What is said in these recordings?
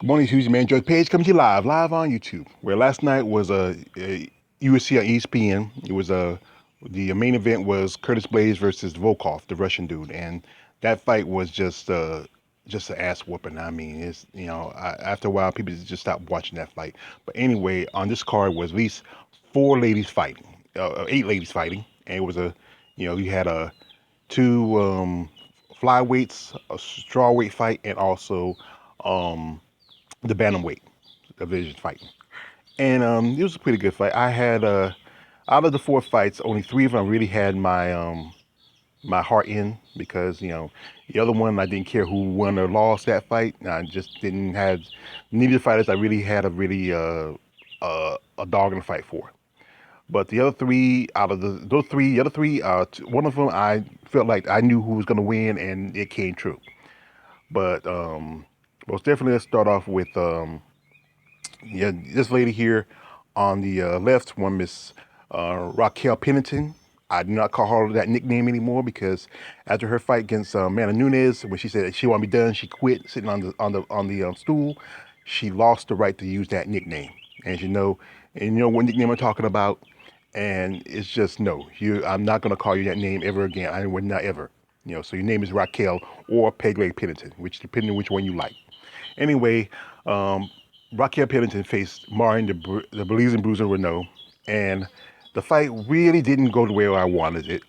Good morning, Tuesday man. George Page coming to you live on YouTube. Where last night was a UFC on ESPN. It was the main event was Curtis Blades versus Volkov, the Russian dude, and that fight was just an ass whooping. I mean, it's after a while people just stopped watching that fight. But anyway, on this card was at least four ladies fighting, eight ladies fighting, and it was you had two flyweights, a strawweight fight, and also um the bantamweight division fight, and it was a pretty good fight. I had out of the four fights, only three of them really had my heart in because the other one I didn't care who won or lost that fight. I just didn't have neither of the fighters I really had a dog in the fight for. But the other three, out of those three, the other three, one of them I felt like I knew who was going to win, and it came true. But most definitely, let's start off with yeah, this lady here on the left, one Miss Raquel Pennington. I do not call her that nickname anymore because after her fight against Amanda Nunes, when she said she wanted to be done, she quit sitting on the stool. She lost the right to use that nickname, as you know, and you know what nickname I'm talking about. And it's just no, I'm not gonna call you that name ever again. I would not ever. So your name is Raquel or Pegleg Pennington, which depending on which one you like. Anyway, um, Raquel Pennington faced Marion the Belize Bruiser Renault, and the fight really didn't go the way I wanted it.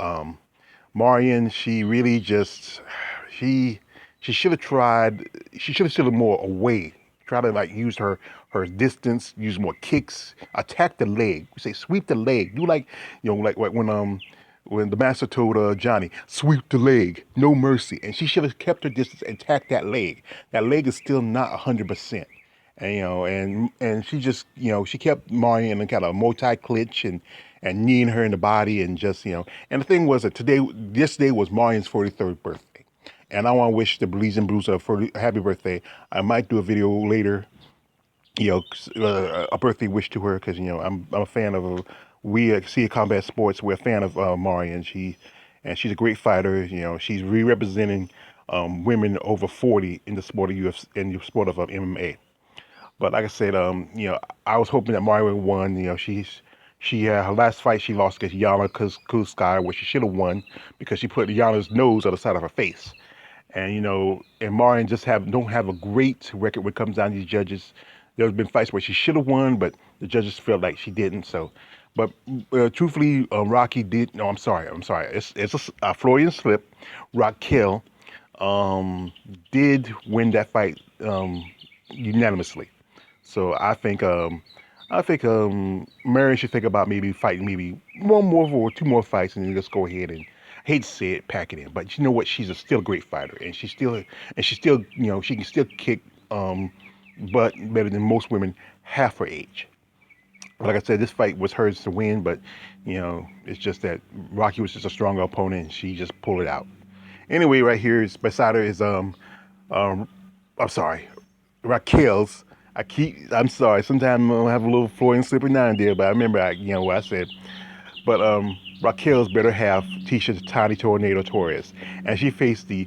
Marion, she really just she she should have tried. She should have stood more away. Try to like use her distance, use more kicks, attack the leg. We say sweep the leg. Do like like when the master told Johnny, sweep the leg, no mercy. And she should have kept her distance and attacked that leg. That leg is still not 100%. And she just she kept Marion in kind of multi clinch and kneeing her in the body and just and the thing was that this day was Marion's 43rd birthday, and I want to wish the Belize and Bruce a happy birthday. I might do a video later, a birthday wish to her because I'm a fan of we see Combat Sports. We're a fan of Marion. She's a great fighter. She's re-representing women over 40 in the sport of UFC, in the sport of MMA. But like I said, I was hoping that Mario won. She her last fight she lost against Yana Kuskaya, where she should have won because she put Yana's nose on the side of her face. And and Marion just don't have a great record when it comes down to these judges. There's been fights where she should have won, but the judges felt like she didn't. So, but truthfully, Rocky did. No, I'm sorry. It's a Freudian slip. Raquel did win that fight unanimously. So I think Mary should think about maybe fighting maybe one more or two more fights and then just go ahead and I hate to say it, pack it in. But you know what? She's still a great fighter, and she's still she can still kick butt better than most women half her age. Like I said, this fight was hers to win, but it's just that Rocky was just a stronger opponent, and she just pulled it out. Anyway, right here is beside her is um I'm sorry, Raquel's. I'm sorry. Sometimes I have a little Freudian slippery now and there, but I remember what I said. But Raquel's better half, Tisha Tiny Tornado Torres, and she faced the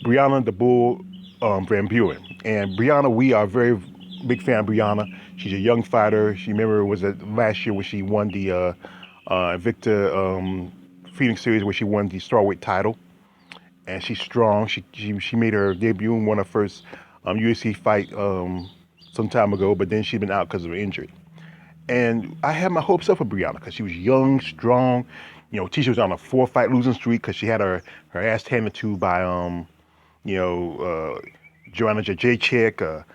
Brianna the Bull Van Buren. And Brianna, we are very big fan of Brianna. She's a young fighter. She remember it was last year when she won the Victor Phoenix Series, where she won the strawweight title, and she's strong. She made her debut and won her first UFC fight some time ago, but then she's been out because of an injury. And I had my hopes up for Brianna because she was young, strong. Tisha was on a four-fight losing streak because she had her ass handed to by you know uh, Joanna Jacek,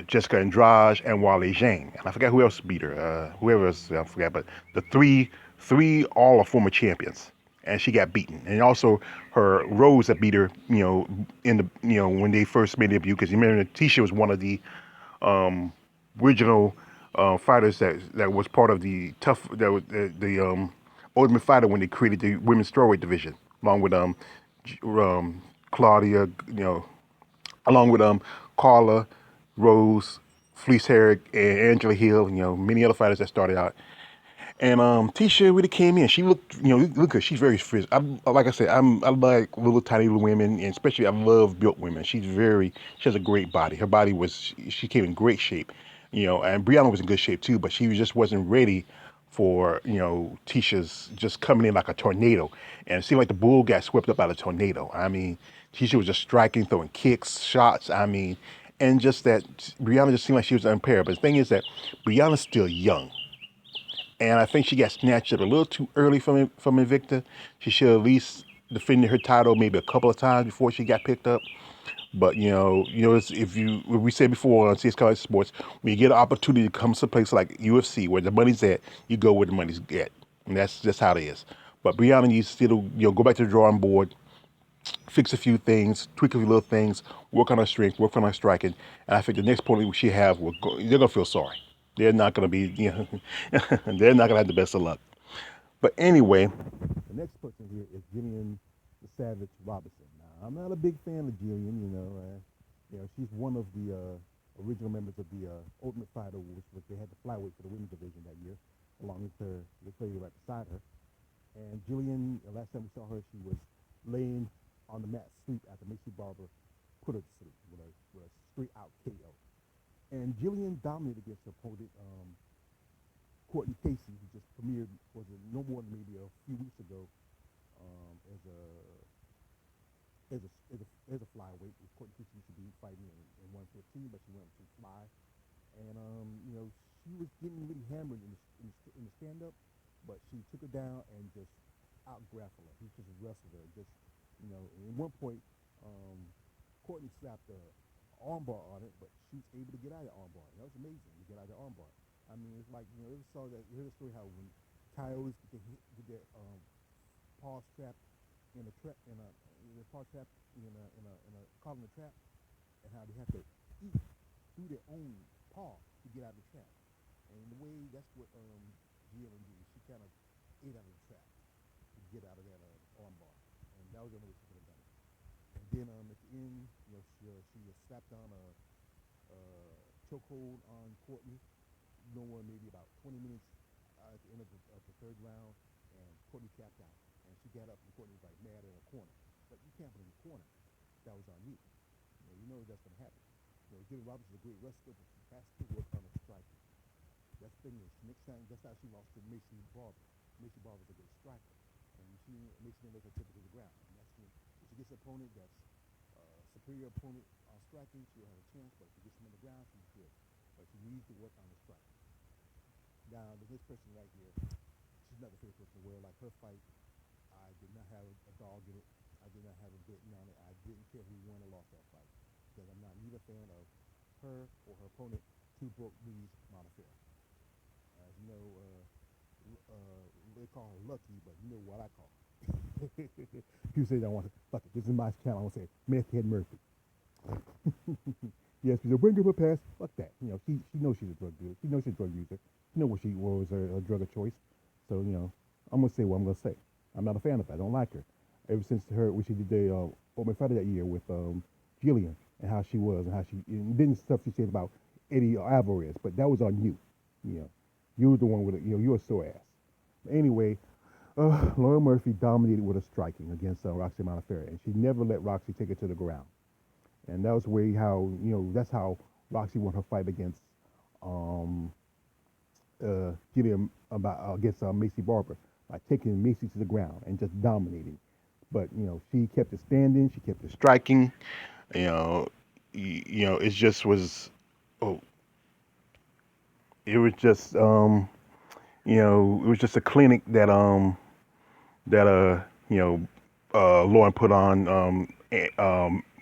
Jessica Andrade, and Wale Zhang. And I forgot who else beat her. Whoever else I forgot, but the three all are former champions, and she got beaten. And also her Rose that beat her, in the when they first made their debut, because you remember Tisha was one of the original fighters that was part of the tough that was the Ultimate Fighter when they created the women's strawweight division, along with Claudia, along with Carla, Rose, Fleece Herrick, and Angela Hill, many other fighters that started out. And Tisha really came in. She looked, look at her. She's very fit. Like I said, I like little tiny little women, and especially I love built women. She has a great body. Her body was, she came in great shape, and Brianna was in good shape too, but just wasn't ready for, Tisha's just coming in like a tornado. And it seemed like the bull got swept up by the tornado. I mean, Tisha was just striking, throwing kicks, shots. I mean, and just that Brianna just seemed like she was unpaired. But the thing is that Brianna's still young, and I think she got snatched up a little too early from Invicta. She should at least defended her title maybe a couple of times before she got picked up. But if we said before on CS College Sports, when you get an opportunity to come to a place like UFC where the money's at, you go where the money's at, and that's just how it is. But Brianna needs to still go back to the drawing board, fix a few things, tweak a few little things, work on her strength, work on her striking, and I think the next opponent she have they're gonna feel sorry. They're not gonna be, they're not gonna have the best of luck. But anyway, the next person here is Jillian the Savage Robinson. Now, I'm not a big fan of Jillian. She's one of the original members of the Ultimate Fighter, which they had the flyweight for the women's division that year, along with her, the lady right beside her. And Jillian, the last time we saw her, she was laying on the mat asleep after Macy Barber put her to sleep with a straight out KO. And Jillian dominated against her opponent, Courtney Casey, who just premiered, was it no more than maybe a few weeks ago, as a as a flyweight. Courtney Casey used to be fighting in 115, but she went to fly, and she was getting really hammered in the stand up, but she took her down and just out grappled her. He just wrestled her. Just at one point, Courtney slapped a armbar on it, but she was able to get out of the armbar. That was amazing to get out of the armbar. I mean, it's like you saw that. You heard the story how when coyotes get their paws trapped in a trap in a paw trap in a caught in a trap, and how they have to eat through their own paw to get out of the trap. And in a way, that's what Jillian did. She kind of ate out of the trap to get out of that armbar, and that was the only way she could have done it. And then at the end, she slapped on a chokehold on Courtney. No more maybe about 20 minutes at the end of the third round, and Courtney tapped out. And she got up, and Courtney was like mad in a corner. But you can't put in the corner. That was on you. You know that's going to happen. Jillian Roberts is a great wrestler, but she has to work on her striking. That's the thing is, next time, that's how she lost to Macy Barber. Macy Barber's a great striker, and Macy didn't let her tip it to the ground. And that's when, if she gets an opponent that's superior opponent on striking, she'll have a chance. But if she gets him on the ground, she's good. But she needs to work on the striking. Now, the next person right here, she's not the favorite person in the world. Like her fight, I did not have a dog in it. I did not have a betting on it. I didn't care who won or lost that fight because I'm not neither fan of her or her opponent, Two Broke Knees Montefiore. As you know, they call her Lucky, but you know what I call her. People say they don't want to. Fuck it. This is my channel. I want to say Meth Head Murphy. Yes, she's a bring her pass. Fuck that. She knows she's a drug dealer. She knows she's a drug user. She knows what was her drug of choice. So, I'm going to say what I'm going to say. I'm not a fan of her. I don't like her. Ever since when she did the Ultimate Fighter that year with Jillian and how she was and how and then stuff she said about Eddie Alvarez. But that was on you. You were the one with it. You were a sore ass. But anyway, Lauren Murphy dominated with her striking against Roxy Modafferi, and she never let Roxy take it to the ground. And that was the way how, that's how Roxy won her fight against Jillian against Macy Barber, by taking Macy to the ground and just dominating. But, she kept it standing, she kept it striking. You know, it just was, oh, it was just, it was just a clinic that, Lauren put on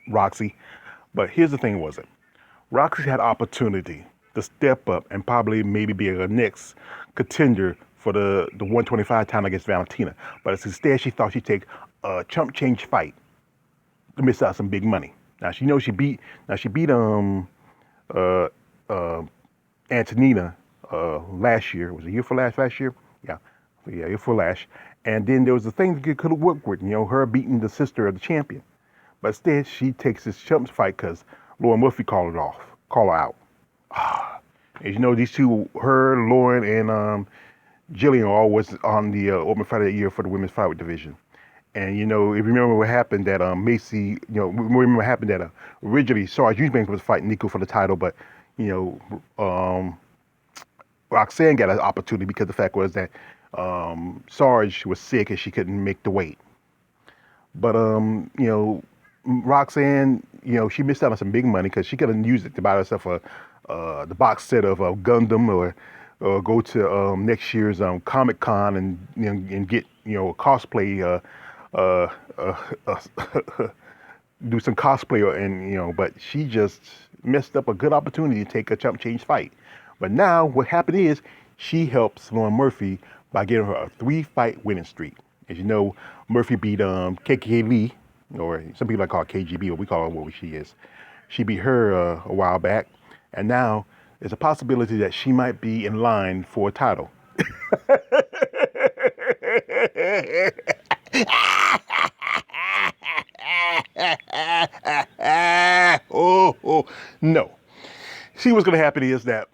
Roxy. But here's the thing, was it? Roxy had opportunity to step up and probably maybe be a next contender for the 125 title against Valentina. But instead, she thought she'd take a chump change fight to miss out some big money. Now she beat uh, uh, Antonina last year. Was it year for last year? Yeah, year for last. And then there was the thing that could have worked with, her beating the sister of the champion. But instead, she takes this chumps fight because Lauren Murphy called her out. As you know, these two, her, Lauren, and Gillian was on the Open Fighter of the Year for the women's flyweight division. And if you remember what happened that Macy, remember what happened that originally Sarge Eubanks was fighting Nico for the title, but you Roxanne got an opportunity because the fact was that Sarge was sick and she couldn't make the weight. But Roxanne, she missed out on some big money because she could have used it to buy herself the box set of Gundam or go to next year's Comic Con and get a cosplay do some cosplay and but she just messed up a good opportunity to take a chump change fight. But now what happened is she helped Lauren Murphy by getting her a 3-fight winning streak. As you know, Murphy beat KK Lee, or some people call her KGB, but we call her what she is. She beat her a while back, and now there's a possibility that she might be in line for a title. No. See, what's going to happen is that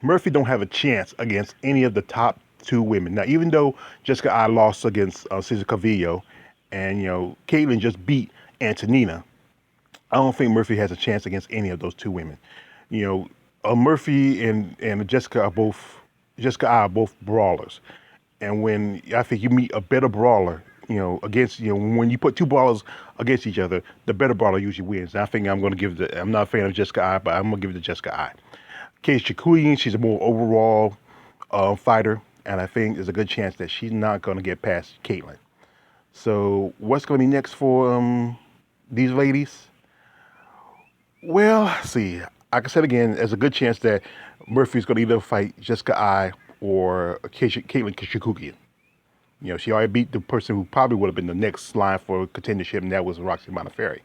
Murphy don't have a chance against any of the top 2 women. Now, even though Jessica I lost against Cesar Calvillo, and Caitlin just beat Antonina, I don't think Murphy has a chance against any of those 2 women. Murphy and Jessica I are both brawlers, and when I think you meet a better brawler, against when you put 2 brawlers against each other, the better brawler usually wins. And I think I'm not a fan of Jessica I, but I'm gonna give it to Jessica I. Cage Chikuyin, she's a more overall fighter, and I think there's a good chance that she's not gonna get past Caitlin. So what's gonna be next for these ladies? Well, see, like I said again, there's a good chance that Murphy's gonna either fight Jessica I or Caitlin Chikuyin. She already beat the person who probably would have been the next line for contendership, and that was Roxy Modafferi.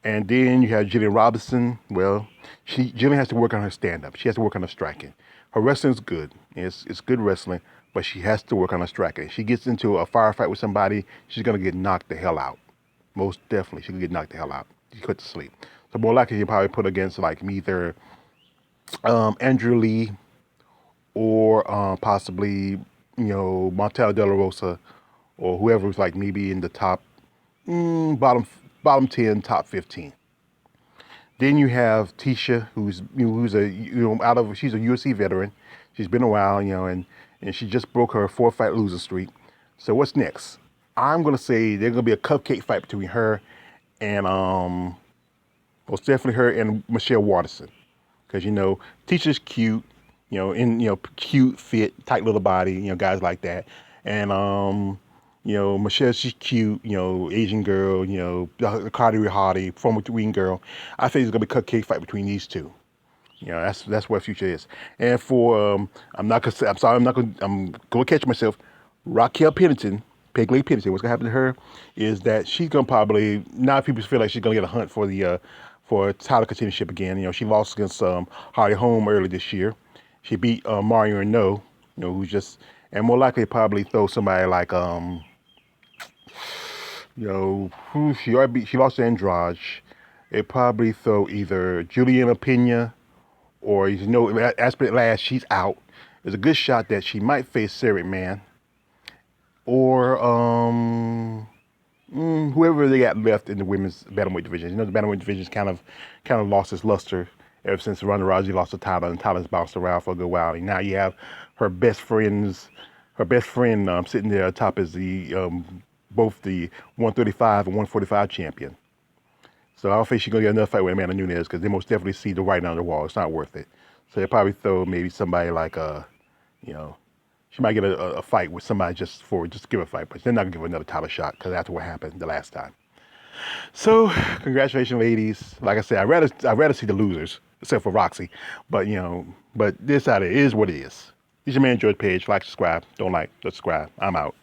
And then you have Jillian Robinson. Well, Jillian has to work on her stand-up. She has to work on her striking. Her wrestling's good. It's good wrestling, but she has to work on her striking. If she gets into a firefight with somebody, she's going to get knocked the hell out. Most definitely, she could get knocked the hell out. She put to sleep. So more likely, you probably put against like either Andrew Lee or possibly Montel De La Rosa, or whoever was like maybe in the top bottom 10, top 15. Then you have Tisha, who's she's a UFC veteran. She's been a while, and she just broke her 4-fight losing streak. So what's next? I'm gonna say there's gonna be a cupcake fight between her and most definitely her and Michelle Waterson, because Tisha's cute. Cute, fit, tight little body, guys like that. And, Michelle, she's cute, Asian girl, Cardi Hardy, former Ween girl. I think it's going to be a cupcake fight between these 2. That's what future is. And for, I'm going to catch myself. Raquel Pennington, Peg Leg Pennington, what's going to happen to her is that she's going to probably, now people feel like she's going to get a hunt for the, for title contendership again. She lost against Holly Holm early this year. She beat Mario Renault, who's just, and more likely probably throw somebody like, she lost to Andrade. It probably throw either Juliana Pena or, Aspect Last, she's out. There's a good shot that she might face Sarah McMahon or whoever they got left in the women's bantamweight division. The bantamweight division's kind of lost its luster ever since Ronda Rousey lost the title, and the title's bounced around for a good while. And now you have her best friend sitting there atop as the both the 135 and 145 champion. So I don't think she's gonna get another fight with Amanda Nunes because they most definitely see the writing on the wall. It's not worth it. So they probably throw maybe somebody like she might get a fight with somebody just to give a fight, but they're not gonna give her another title shot because that's what happened the last time. So congratulations, ladies. Like I said, I'd rather see the losers, except for Roxy. But but this out of it is what it is. This is your man George Page. Like, subscribe. Don't like, subscribe. I'm out.